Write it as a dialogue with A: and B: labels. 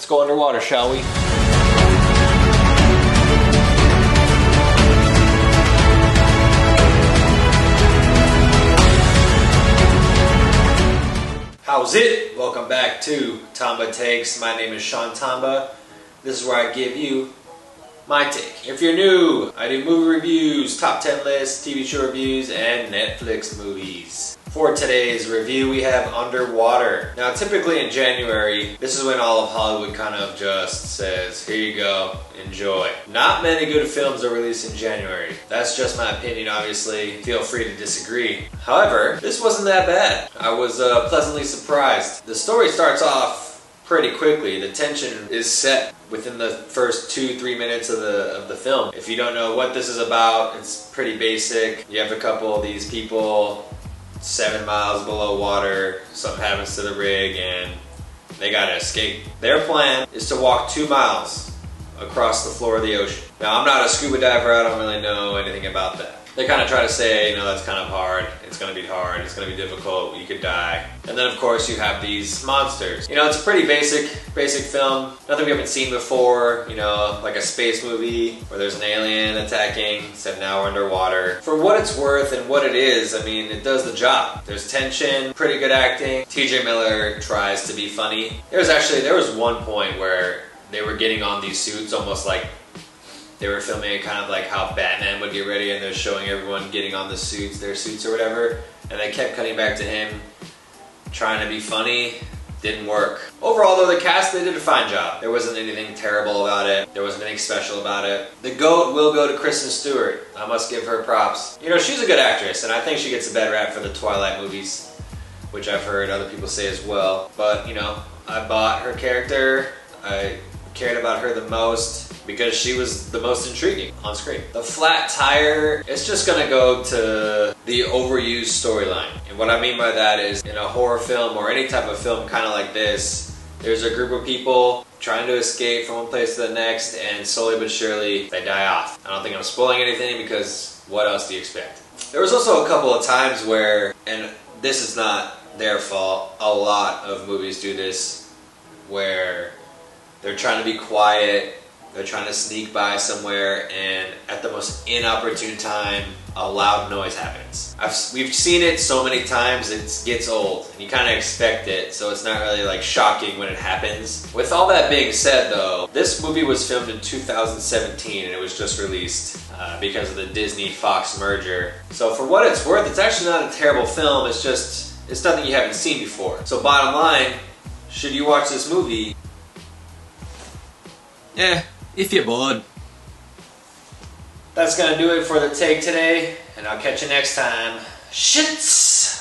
A: go underwater, shall we? How's it? Welcome back to Tamba Takes. My name is Sean Tamba. This is where I give you my take. If you're new, I do movie reviews, top 10 lists, TV show reviews, and Netflix movies. For today's review, we have Underwater. Now, typically in January, this is when all of Hollywood kind of just says, here you go, enjoy. Not many good films are released in January. That's just my opinion, obviously. Feel free to disagree. However, this wasn't that bad. I was pleasantly surprised. The story starts off pretty quickly. The tension is set within the first 2-3 minutes of the film. If you don't know what this is about, it's pretty basic. You have a couple of these people 7 miles below water, something happens to the rig and they gotta escape. Their plan is to walk 2 miles across the floor of the ocean. Now, I'm not a scuba diver, I don't really know anything about that. They kind of try to say, you know, that's kind of hard, it's gonna be hard, it's gonna be difficult, you could die. And then of course you have these monsters. You know, it's a pretty basic film, nothing we haven't seen before, you know, like a space movie where there's an alien attacking, except now we're underwater. For what it's worth and what it is, I mean, it does the job. There's tension, pretty good acting. TJ Miller tries to be funny. There was one point where they were getting on these suits almost like they were filming it kind of like how Batman would get ready and they're showing everyone getting on their suits or whatever, and they kept cutting back to him trying to be funny. Didn't work. Overall though, the cast, they did a fine job. There wasn't anything terrible about it. There wasn't anything special about it. The GOAT will go to Kristen Stewart. I must give her props. You know, she's a good actress and I think she gets a bad rap for the Twilight movies, which I've heard other people say as well. But, you know, I bought her character. I cared about her the most because she was the most intriguing on screen. The flat tire, it's just gonna go to the overused storyline. And what I mean by that is, in a horror film or any type of film kind of like this, there's a group of people trying to escape from one place to the next, and slowly but surely they die off. I don't think I'm spoiling anything because what else do you expect? There was also a couple of times where, and this is not their fault, a lot of movies do this, where they're trying to be quiet, they're trying to sneak by somewhere, and at the most inopportune time, a loud noise happens. We've seen it so many times, it gets old, and you kind of expect it, so it's not really like shocking when it happens. With all that being said though, this movie was filmed in 2017 and it was just released because of the Disney-Fox merger. So for what it's worth, it's actually not a terrible film, it's nothing you haven't seen before. So bottom line, should you watch this movie?
B: Yeah, if you're bored.
A: That's gonna do it for the take today, and I'll catch you next time. Shits!